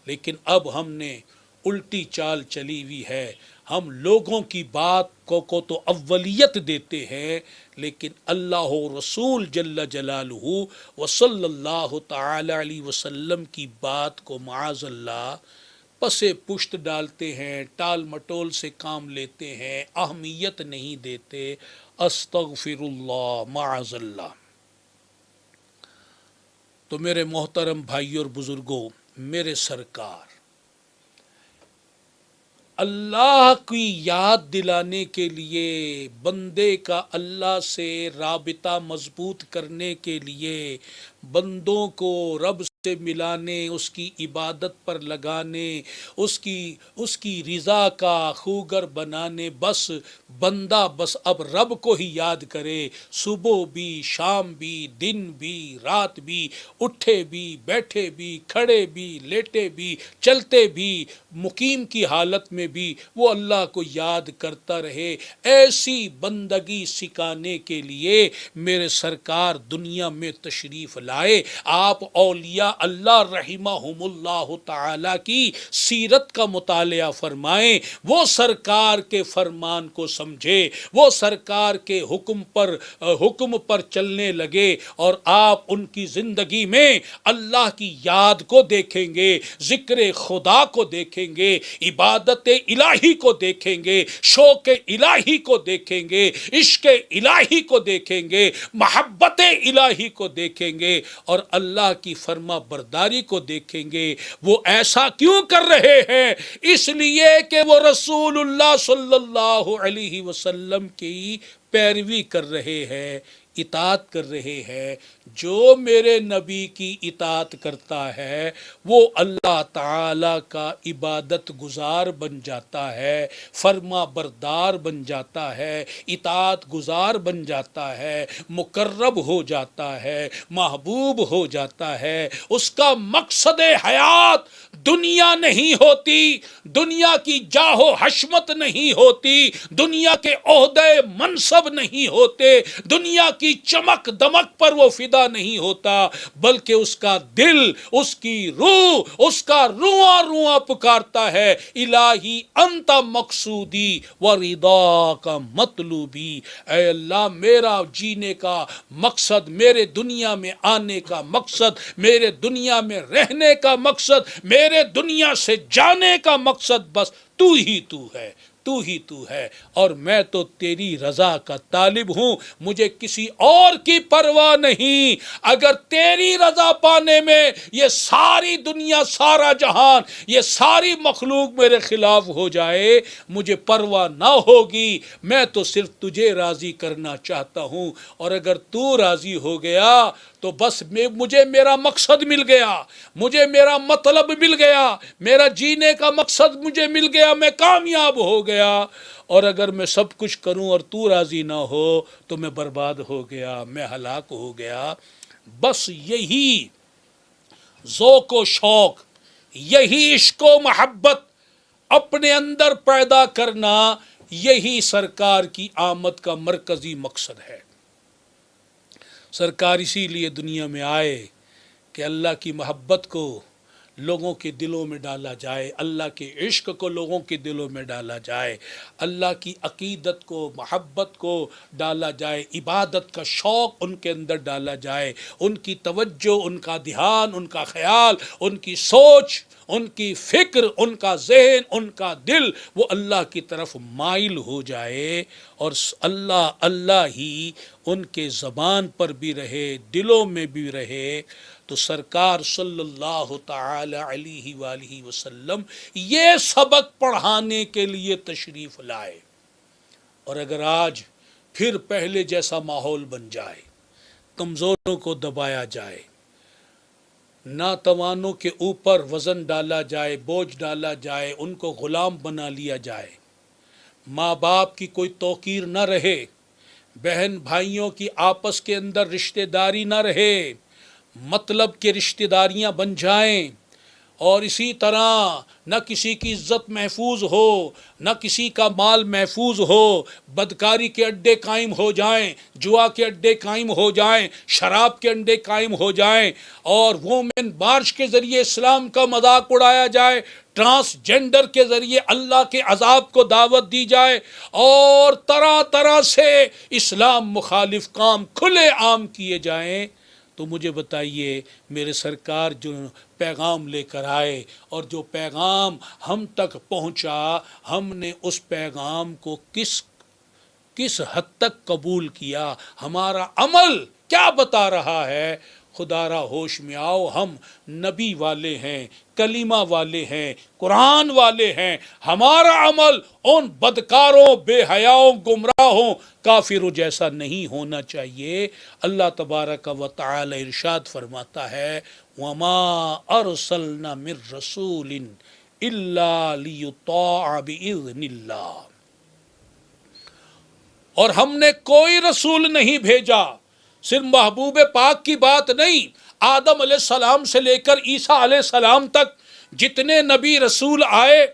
لیکن اب ہم نے الٹی چال چلی ہوئی ہے. ہم لوگوں کی بات کو تو اولیت دیتے ہیں لیکن اللہ و رسول جل جلالہ و صلی اللہ تعالی علیہ وسلم کی بات کو معاذ اللہ پسے پشت ڈالتے ہیں، ٹال مٹول سے کام لیتے ہیں، اہمیت نہیں دیتے. استغفر اللہ، معاذ اللہ. تو میرے محترم بھائی اور بزرگوں، میرے سرکار اللہ کی یاد دلانے کے لیے، بندے کا اللہ سے رابطہ مضبوط کرنے کے لیے، بندوں کو رب سے ملانے، اس کی عبادت پر لگانے، اس کی رضا کا خوگر بنانے، بس بندہ بس اب رب کو ہی یاد کرے. صبح بھی، شام بھی، دن بھی، رات بھی، اٹھے بھی، بیٹھے بھی، کھڑے بھی، لیٹے بھی، چلتے بھی، مقیم کی حالت میں بھی وہ اللہ کو یاد کرتا رہے. ایسی بندگی سکھانے کے لیے میرے سرکار دنیا میں تشریف لائے. آپ اولیاء اللہ رحمہم اللہ تعالی کی سیرت کا مطالعہ فرمائیں، وہ سرکار کے فرمان کو سمجھے، وہ سرکار کے حکم پر چلنے لگے، اور آپ ان کی زندگی میں اللہ کی یاد کو دیکھیں گے، ذکر خدا کو دیکھیں گے، عبادت الہی کو دیکھیں گے، شوق الہی کو دیکھیں گے، عشق الہی کو دیکھیں گے، محبت الہی کو دیکھیں گے، اور اللہ کی فرما برداری کو دیکھیں گے۔ وہ ایسا کیوں کر رہے ہیں؟ اس لیے کہ وہ رسول اللہ صلی اللہ علیہ وسلم کی پیروی کر رہے ہیں، اطاعت کر رہے ہیں۔ جو میرے نبی کی اطاعت کرتا ہے وہ اللہ تعالی کا عبادت گزار بن جاتا ہے، فرما بردار بن جاتا ہے، اطاعت گزار بن جاتا ہے، مقرب ہو جاتا ہے، محبوب ہو جاتا ہے۔ اس کا مقصد حیات دنیا نہیں ہوتی، دنیا کی جاہ و حشمت نہیں ہوتی، دنیا کے عہدے منصب نہیں ہوتے، دنیا کی چمک دمک پر وہ فدا نہیں ہوتا، بلکہ اس کا دل، اس کی روح، اس کا رواں رواں پکارتا ہے، الہی انت مقصودی و رضا کا مطلوبی۔ اے اللہ، میرا جینے کا مقصد، میرے دنیا میں آنے کا مقصد، میرے دنیا میں رہنے کا مقصد، میرے دنیا سے جانے کا مقصد بس تو ہی تو ہے، تو ہی تو ہے، اور میں تو تیری رضا کا طالب ہوں، مجھے کسی اور کی پرواہ نہیں۔ اگر تیری رضا پانے میں یہ ساری دنیا، سارا جہان، یہ ساری مخلوق میرے خلاف ہو جائے، مجھے پرواہ نہ ہوگی، میں تو صرف تجھے راضی کرنا چاہتا ہوں، اور اگر تو راضی ہو گیا تو بس مجھے میرا مقصد مل گیا، مجھے میرا مطلب مل گیا، میرا جینے کا مقصد مجھے مل گیا، میں کامیاب ہو گیا۔ اور اگر میں سب کچھ کروں اور تو راضی نہ ہو تو میں برباد ہو گیا، میں ہلاک ہو گیا۔ بس یہی ذوق و شوق، یہی عشق و محبت اپنے اندر پیدا کرنا، یہی سرکار کی آمد کا مرکزی مقصد ہے۔ سرکار اسی لیے دنیا میں آئے کہ اللہ کی محبت کو لوگوں کے دلوں میں ڈالا جائے، اللہ کے عشق کو لوگوں کے دلوں میں ڈالا جائے، اللہ کی عقیدت کو، محبت کو ڈالا جائے، عبادت کا شوق ان کے اندر ڈالا جائے، ان کی توجہ، ان کا دھیان، ان کا خیال، ان کی سوچ، ان کی فکر، ان کا ذہن، ان کا دل، وہ اللہ کی طرف مائل ہو جائے، اور اللہ اللہ ہی ان کے زبان پر بھی رہے، دلوں میں بھی رہے۔ تو سرکار صلی اللہ تعالی علیہ وآلہ وسلم یہ سبق پڑھانے کے لیے تشریف لائے۔ اور اگر آج پھر پہلے جیسا ماحول بن جائے، کمزوروں کو دبایا جائے، ناتوانوں کے اوپر وزن ڈالا جائے، بوجھ ڈالا جائے، ان کو غلام بنا لیا جائے، ماں باپ کی کوئی توقیر نہ رہے، بہن بھائیوں کی آپس کے اندر رشتہ داری نہ رہے، مطلب کہ رشتہ داریاں بن جائیں، اور اسی طرح نہ کسی کی عزت محفوظ ہو، نہ کسی کا مال محفوظ ہو، بدکاری کے اڈے قائم ہو جائیں، جوا کے اڈے قائم ہو جائیں، شراب کے اڈے قائم ہو جائیں، اور وومن مارچ کے ذریعے اسلام کا مذاق اڑایا جائے، ٹرانسجینڈر کے ذریعے اللہ کے عذاب کو دعوت دی جائے، اور طرح طرح سے اسلام مخالف کام کھلے عام کیے جائیں، تو مجھے بتائیے میرے سرکار جو پیغام لے کر آئے اور جو پیغام ہم تک پہنچا، ہم نے اس پیغام کو کس حد تک قبول کیا، ہمارا عمل کیا بتا رہا ہے؟ خدا را ہوش میں آؤ، ہم نبی والے ہیں، کلمہ والے ہیں، قرآن والے ہیں، ہمارا عمل ان بدکاروں، بے حیاؤں، گمراہوں، کافروں جیسا نہیں ہونا چاہیے۔ اللہ تبارک و تعالی ارشاد فرماتا ہے وَمَا أَرْسَلْنَا مِن رَّسُولٍ إِلَّا لِيُطَاعَ بِإِذْنِ اللَّهِ، اور ہم نے کوئی رسول نہیں بھیجا، صرف محبوب پاک کی بات نہیں، آدم علیہ السلام سے لے کر عیسیٰ علیہ السلام تک جتنے نبی رسول آئے،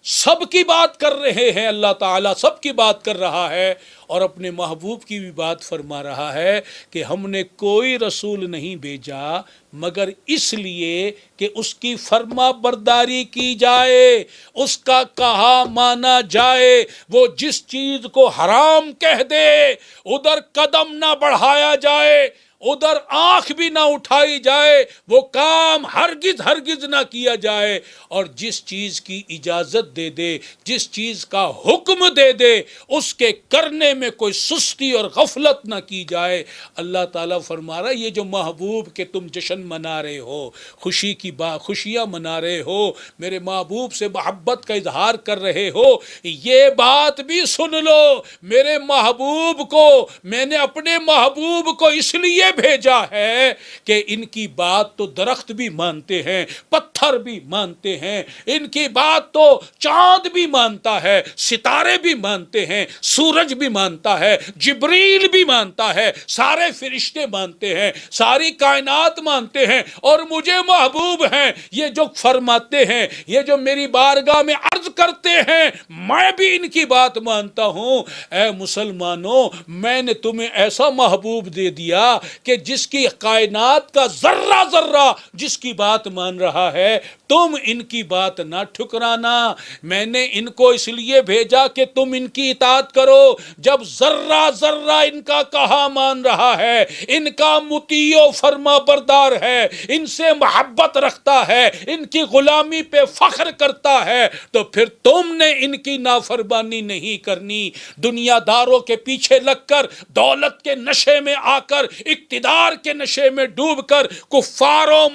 سب کی بات کر رہے ہیں، اللہ تعالیٰ سب کی بات کر رہا ہے، اور اپنے محبوب کی بھی بات فرما رہا ہے کہ ہم نے کوئی رسول نہیں بھیجا مگر اس لیے کہ اس کی فرما برداری کی جائے، اس کا کہا مانا جائے۔ وہ جس چیز کو حرام کہہ دے ادھر قدم نہ بڑھایا جائے، ادھر آنکھ بھی نہ اٹھائی جائے، وہ کام ہرگز ہرگز نہ کیا جائے، اور جس چیز کی اجازت دے دے، جس چیز کا حکم دے دے، اس کے کرنے میں کوئی سستی اور غفلت نہ کی جائے۔ اللہ تعالیٰ فرما رہا ہے یہ جو محبوب کے تم جشن منا رہے ہو، خوشی کی خوشیاں منا رہے ہو، میرے محبوب سے محبت کا اظہار کر رہے ہو، یہ بات بھی سن لو، میرے محبوب کو، میں نے اپنے محبوب کو اس لیے بھیجا ہے کہ ان کی بات تو درخت بھی مانتے ہیں، پتھر بھی مانتے ہیں، ان کی بات تو چاند بھی مانتا ہے، ستارے بھی مانتے ہیں، سورج بھی مانتا ہے، جبریل بھی مانتا ہے، سارے فرشتے مانتے ہیں، ساری کائنات مانتے ہیں، اور مجھے محبوب ہیں یہ جو فرماتے ہیں، یہ جو میری بارگاہ میں عرض کرتے ہیں، میں بھی ان کی بات مانتا ہوں۔ اے مسلمانوں، میں نے تمہیں ایسا محبوب دے دیا کہ جس کی کائنات کا ذرہ ذرہ جس کی بات مان رہا ہے، تم ان کی بات نہ ٹھکرانا۔ میں نے ان کو اس لیے بھیجا کہ تم ان کی اطاعت کرو، جب ذرہ ذرہ ان کا کہا مان رہا ہے، ان کا مطیع و فرما بردار ہے، ان سے محبت رکھتا ہے، ان کی غلامی پہ فخر کرتا ہے، تو پھر تم نے ان کی نافرمانی نہیں کرنی۔ دنیا داروں کے پیچھے لگ کر، دولت کے نشے میں آ کر، اقتدار کے نشے میں ڈوب کر، کفار و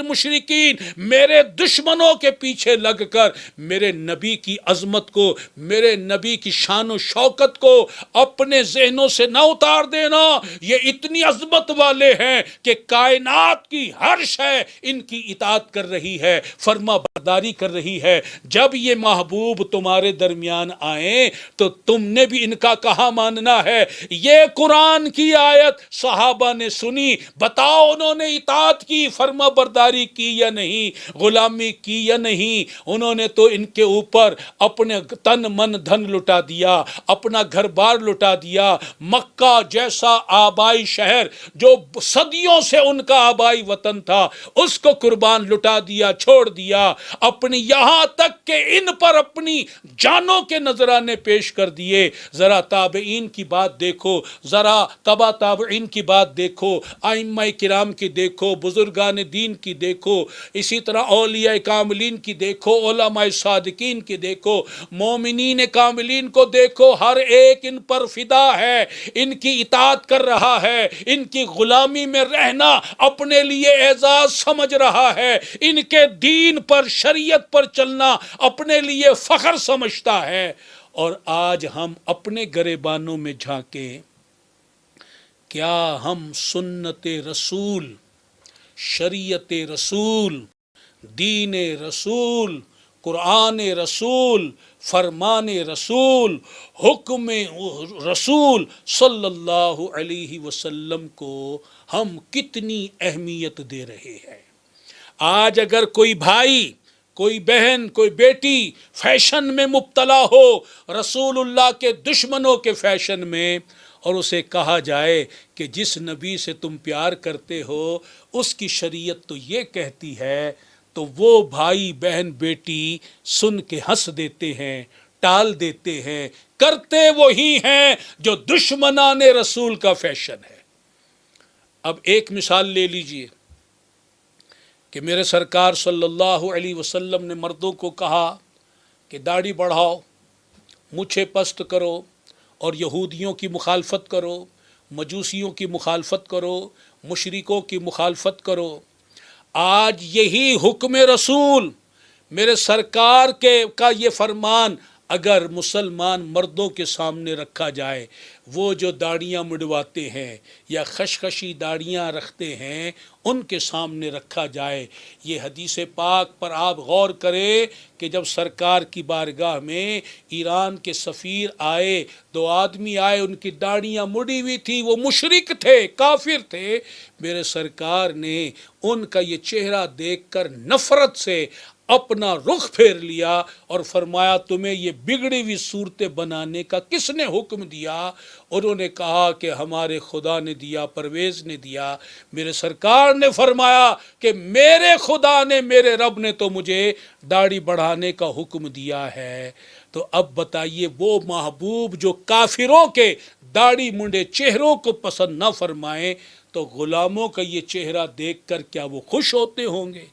مشرکین میرے دشمنوں کے پیچھے لگ کر میرے نبی کی عظمت کو، میرے نبی کی شان و شوکت کو اپنے ذہنوں سے نہ اتار دینا۔ یہ اتنی عظمت والے ہیں کہ کائنات کی ہر شے ان کی اطاعت کر رہی ہے، فرما برداری کر رہی ہے۔ جب یہ محبوب تمہارے درمیان آئیں تو تم نے بھی ان کا کہا ماننا ہے۔ یہ قرآن کی آیت صحابہ نے سنی، بتاؤ انہوں نے اطاعت کی، فرما برداری کی یا نہیں، غلامی کی یا نہیں؟ انہوں نے تو ان کے اوپر اپنے تن من دھن لٹا دیا، اپنا گھر بار لٹا دیا، مکہ جیسا آبائی شہر جو صدیوں سے ان کا آبائی وطن تھا، اس کو قربان لٹا دیا، چھوڑ دیا، اپنی یہاں تک کہ ان پر اپنی جانوں کے نذرانے پیش کر دیے۔ ذرا تابعین کی بات دیکھو، ذرا تبا تابعین کی بات دیکھو، ائمہ کرام کی دیکھو، بزرگان دین کی دیکھو، اسی طرح اولیاء کاملین کی دیکھو، علماء صادقین کی دیکھو، مومنین کاملین کو دیکھو، ہر ایک ان پر فدا ہے، ان کی اطاعت کر رہا ہے، ان کی غلامی میں رہنا اپنے لیے اعزاز سمجھ رہا ہے، ان کے دین پر، شریعت پر چلنا اپنے لیے فخر سمجھتا ہے۔ اور آج ہم اپنے گریبانوں میں جھانکیں، کیا ہم سنت رسول، شریعت رسول، دین رسول، قرآن رسول، فرمان رسول، حکم رسول صلی اللہ علیہ وسلم کو ہم کتنی اہمیت دے رہے ہیں؟ آج اگر کوئی بھائی، کوئی بہن، کوئی بیٹی فیشن میں مبتلا ہو، رسول اللہ کے دشمنوں کے فیشن میں، اور اسے کہا جائے کہ جس نبی سے تم پیار کرتے ہو اس کی شریعت تو یہ کہتی ہے، تو وہ بھائی بہن بیٹی سن کے ہنس دیتے ہیں، ٹال دیتے ہیں، کرتے وہی ہیں جو دشمنان رسول کا فیشن ہے۔ اب ایک مثال لے لیجئے کہ میرے سرکار صلی اللہ علیہ وسلم نے مردوں کو کہا کہ داڑھی بڑھاؤ، مونچھیں پست کرو، اور یہودیوں کی مخالفت کرو، مجوسیوں کی مخالفت کرو، مشرکوں کی مخالفت کرو۔ آج یہی حکم رسول، میرے سرکار کا یہ فرمان اگر مسلمان مردوں کے سامنے رکھا جائے، وہ جو داڑیاں مڈواتے ہیں یا خشخشی داڑیاں رکھتے ہیں ان کے سامنے رکھا جائے، یہ حدیث پاک پر آپ غور کریں کہ جب سرکار کی بارگاہ میں ایران کے سفیر آئے، دو آدمی آئے، ان کی داڑیاں مڑی ہوئی تھی، وہ مشرک تھے، کافر تھے، میرے سرکار نے ان کا یہ چہرہ دیکھ کر نفرت سے اپنا رخ پھیر لیا اور فرمایا تمہیں یہ بگڑی ہوئی صورتیں بنانے کا کس نے حکم دیا؟ انہوں نے کہا کہ ہمارے خدا نے دیا، پرویز نے دیا۔ میرے سرکار نے فرمایا کہ میرے خدا نے، میرے رب نے تو مجھے داڑھی بڑھانے کا حکم دیا ہے۔ تو اب بتائیے وہ محبوب جو کافروں کے داڑھی منڈے چہروں کو پسند نہ فرمائیں تو غلاموں کا یہ چہرہ دیکھ کر کیا وہ خوش ہوتے ہوں گے؟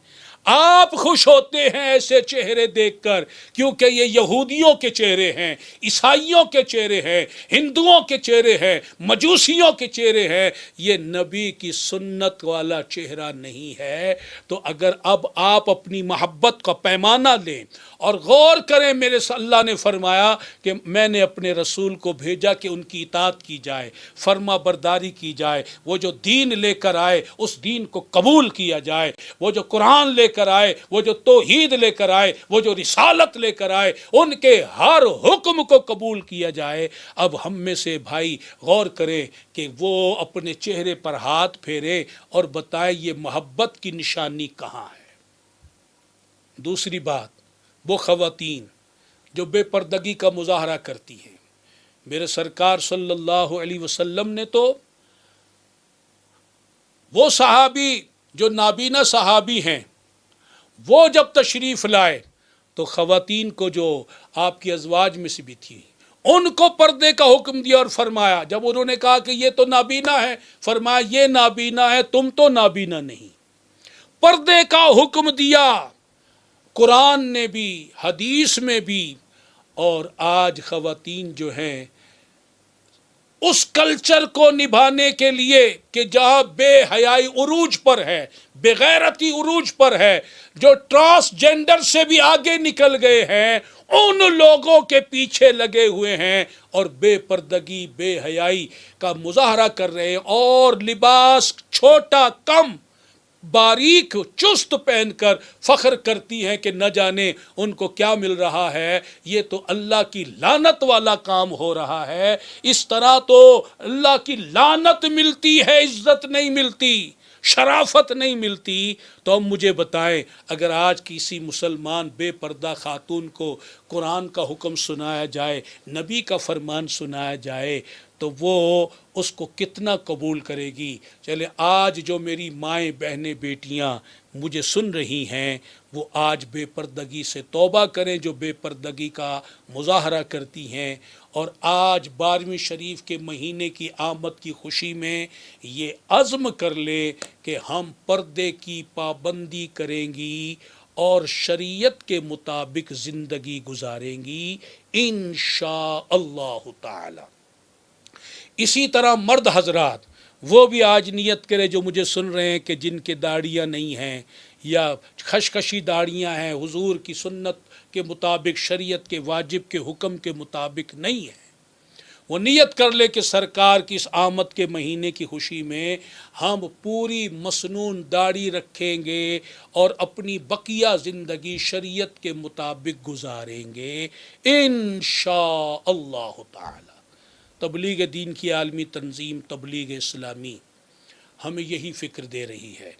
آپ خوش ہوتے ہیں ایسے چہرے دیکھ کر، کیونکہ یہ یہودیوں کے چہرے ہیں، عیسائیوں کے چہرے ہیں، ہندوؤں کے چہرے ہیں، مجوسیوں کے چہرے ہیں، یہ نبی کی سنت والا چہرہ نہیں ہے۔ تو اگر اب آپ اپنی محبت کا پیمانہ لیں اور غور کریں، میرے اللہ نے فرمایا کہ میں نے اپنے رسول کو بھیجا کہ ان کی اطاعت کی جائے، فرما برداری کی جائے، وہ جو دین لے کر آئے اس دین کو قبول کیا جائے، وہ جو قرآن لے کر آئے، وہ جو توحید لے کر آئے، وہ جو رسالت لے کر آئے، ان کے ہر حکم کو قبول کیا جائے۔ اب ہم میں سے بھائی غور کریں کہ وہ اپنے چہرے پر ہاتھ پھیرے اور بتائے یہ محبت کی نشانی کہاں ہے۔ دوسری بات، وہ خواتین جو بے پردگی کا مظاہرہ کرتی ہیں، میرے سرکار صلی اللہ علیہ وسلم نے تو وہ صحابی جو نابینا صحابی ہیں، وہ جب تشریف لائے تو خواتین کو جو آپ کی ازواج میں سے بھی تھی ان کو پردے کا حکم دیا اور فرمایا، جب انہوں نے کہا کہ یہ تو نابینا ہے، فرمایا یہ نابینا ہے، تم تو نابینا نہیں۔ پردے کا حکم دیا قرآن نے بھی، حدیث میں بھی۔ اور آج خواتین جو ہیں اس کلچر کو نبھانے کے لیے کہ جہاں بے حیائی عروج پر ہے، بے غیرتی عروج پر ہے، جو ٹرانسجینڈر سے بھی آگے نکل گئے ہیں، ان لوگوں کے پیچھے لگے ہوئے ہیں اور بے پردگی، بے حیائی کا مظاہرہ کر رہے ہیں، اور لباس چھوٹا، کم، باریک، چست پہن کر فخر کرتی ہیں کہ نہ جانے ان کو کیا مل رہا ہے۔ یہ تو اللہ کی لعنت والا کام ہو رہا ہے۔ اس طرح تو اللہ کی لعنت ملتی ہے، عزت نہیں ملتی، شرافت نہیں ملتی۔ تو اب مجھے بتائیں، اگر آج کسی مسلمان بے پردہ خاتون کو قرآن کا حکم سنایا جائے، نبی کا فرمان سنایا جائے تو وہ اس کو کتنا قبول کرے گی؟ چلے آج جو میری مائیں، بہنیں، بیٹیاں مجھے سن رہی ہیں وہ آج بے پردگی سے توبہ کریں، جو بے پردگی کا مظاہرہ کرتی ہیں، اور آج 12ویں شریف کے مہینے کی آمد کی خوشی میں یہ عزم کر لے کہ ہم پردے کی پابندی کریں گی اور شریعت کے مطابق زندگی گزاریں گی انشاءاللہ تعالی۔ اسی طرح مرد حضرات وہ بھی آج نیت کرے، جو مجھے سن رہے ہیں کہ جن کے داڑیاں نہیں ہیں یا خشخشی داڑیاں ہیں، حضور کی سنت کے مطابق، شریعت کے واجب کے حکم کے مطابق نہیں ہیں، وہ نیت کر لے کہ سرکار کی اس آمد کے مہینے کی خوشی میں ہم پوری مسنون داڑھی رکھیں گے اور اپنی بقیہ زندگی شریعت کے مطابق گزاریں گے انشاءاللہ تعالی۔ تبلیغ دین کی عالمی تنظیم تبلیغ اسلامی ہمیں یہی فکر دے رہی ہے،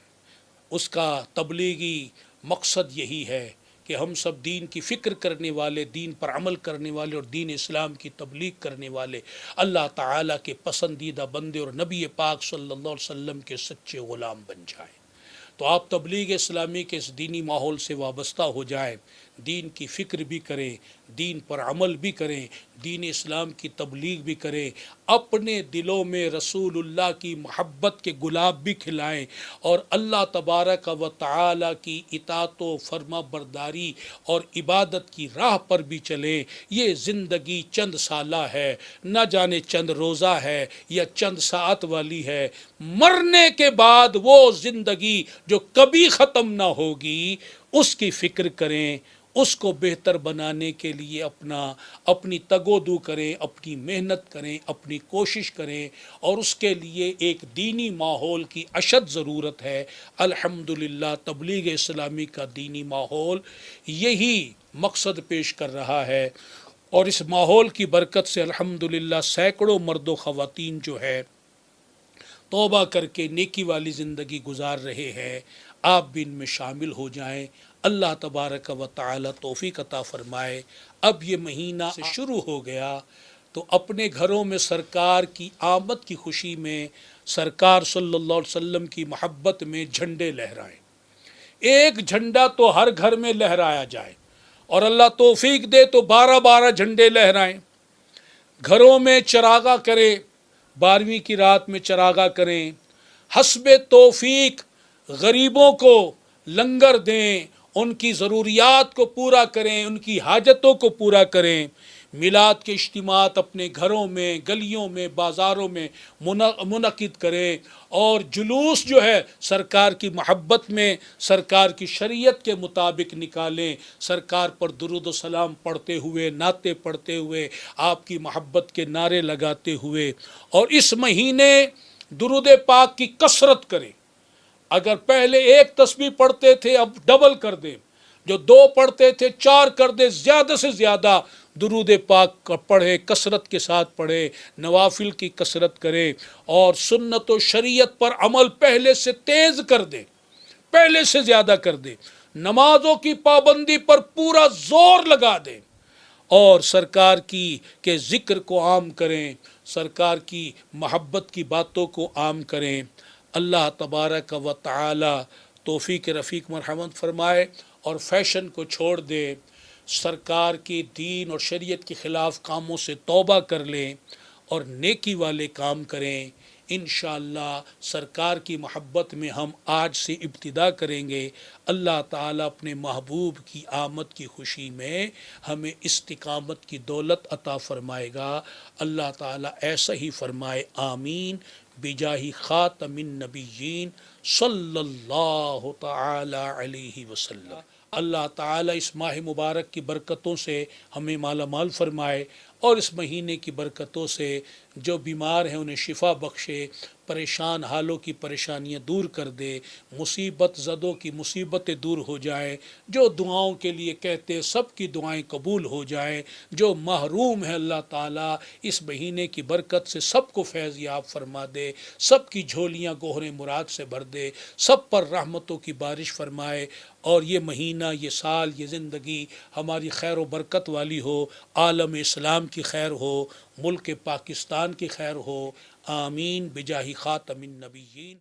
اس کا تبلیغی مقصد یہی ہے کہ ہم سب دین کی فکر کرنے والے، دین پر عمل کرنے والے اور دین اسلام کی تبلیغ کرنے والے اللہ تعالیٰ کے پسندیدہ بندے اور نبی پاک صلی اللہ علیہ وسلم کے سچے غلام بن جائیں۔ تو آپ تبلیغ اسلامی کے اس دینی ماحول سے وابستہ ہو جائیں، دین کی فکر بھی کریں، دین پر عمل بھی کریں، دین اسلام کی تبلیغ بھی کریں، اپنے دلوں میں رسول اللہ کی محبت کے گلاب بھی کھلائیں، اور اللہ تبارک و تعالی کی اطاعت و فرما برداری اور عبادت کی راہ پر بھی چلیں۔ یہ زندگی چند سالہ ہے، نہ جانے چند روزہ ہے یا چند ساعت والی ہے، مرنے کے بعد وہ زندگی جو کبھی ختم نہ ہوگی اس کی فکر کریں، اس کو بہتر بنانے کے لیے اپنی تگ و دو کریں، اپنی محنت کریں، اپنی کوشش کریں، اور اس کے لیے ایک دینی ماحول کی اشد ضرورت ہے۔ الحمدللہ تبلیغ اسلامی کا دینی ماحول یہی مقصد پیش کر رہا ہے، اور اس ماحول کی برکت سے الحمدللہ سینکڑوں مرد و خواتین جو ہے توبہ کر کے نیکی والی زندگی گزار رہے ہیں۔ آپ بھی ان میں شامل ہو جائیں، اللہ تبارک و تعالی توفیق عطا فرمائے۔ اب یہ مہینہ سے شروع ہو گیا تو اپنے گھروں میں سرکار کی آمد کی خوشی میں سرکار صلی اللہ علیہ وسلم کی محبت میں جھنڈے لہرائیں، ایک جھنڈا تو ہر گھر میں لہرایا جائے، اور اللہ توفیق دے تو 12 جھنڈے لہرائیں، گھروں میں چراغاں کریں، 12ویں کی رات میں چراغاں کریں، حسب توفیق غریبوں کو لنگر دیں، ان کی ضروریات کو پورا کریں، ان کی حاجتوں کو پورا کریں، میلاد کے اجتماعات اپنے گھروں میں، گلیوں میں، بازاروں میں منعقد کریں، اور جلوس جو ہے سرکار کی محبت میں سرکار کی شریعت کے مطابق نکالیں، سرکار پر درود و سلام پڑھتے ہوئے، نعتیں پڑھتے ہوئے، آپ کی محبت کے نعرے لگاتے ہوئے، اور اس مہینے درود پاک کی کثرت کریں۔ اگر پہلے ایک تسبیح پڑھتے تھے اب ڈبل کر دیں، جو 2 پڑھتے تھے 4 کر دیں، زیادہ سے زیادہ درود پاک پڑھے، کثرت کے ساتھ پڑھے، نوافل کی کثرت کرے، اور سنت و شریعت پر عمل پہلے سے تیز کر دے، پہلے سے زیادہ کر دے، نمازوں کی پابندی پر پورا زور لگا دے، اور سرکار کی کے ذکر کو عام کریں، سرکار کی محبت کی باتوں کو عام کریں۔ اللہ تبارک و تعالی توفیق رفیق مرحمت فرمائے اور فیشن کو چھوڑ دے، سرکار کے دین اور شریعت کے خلاف کاموں سے توبہ کر لیں اور نیکی والے کام کریں۔ انشاءاللہ سرکار کی محبت میں ہم آج سے ابتدا کریں گے۔ اللہ تعالیٰ اپنے محبوب کی آمد کی خوشی میں ہمیں استقامت کی دولت عطا فرمائے گا۔ اللہ تعالیٰ ایسا ہی فرمائے، آمین، بجاہ خاتم النبیین صلی اللہ تعالی علیہ وسلم۔ اللہ تعالیٰ اس ماہ مبارک کی برکتوں سے ہمیں مالا مال فرمائے، اور اس مہینے کی برکتوں سے جو بیمار ہیں انہیں شفا بخشے، پریشان حالوں کی پریشانیاں دور کر دے، مصیبت زدوں کی مصیبتیں دور ہو جائیں، جو دعاؤں کے لیے کہتے سب کی دعائیں قبول ہو جائیں، جو محروم ہے اللہ تعالیٰ اس مہینے کی برکت سے سب کو فیض یاب فرما دے، سب کی جھولیاں گوہر مراد سے بھر دے، سب پر رحمتوں کی بارش فرمائے، اور یہ مہینہ، یہ سال، یہ زندگی ہماری خیر و برکت والی ہو، عالم اسلام کی خیر ہو، ملک پاکستان کی خیر ہو، آمین بجاہ خاتم النبیین۔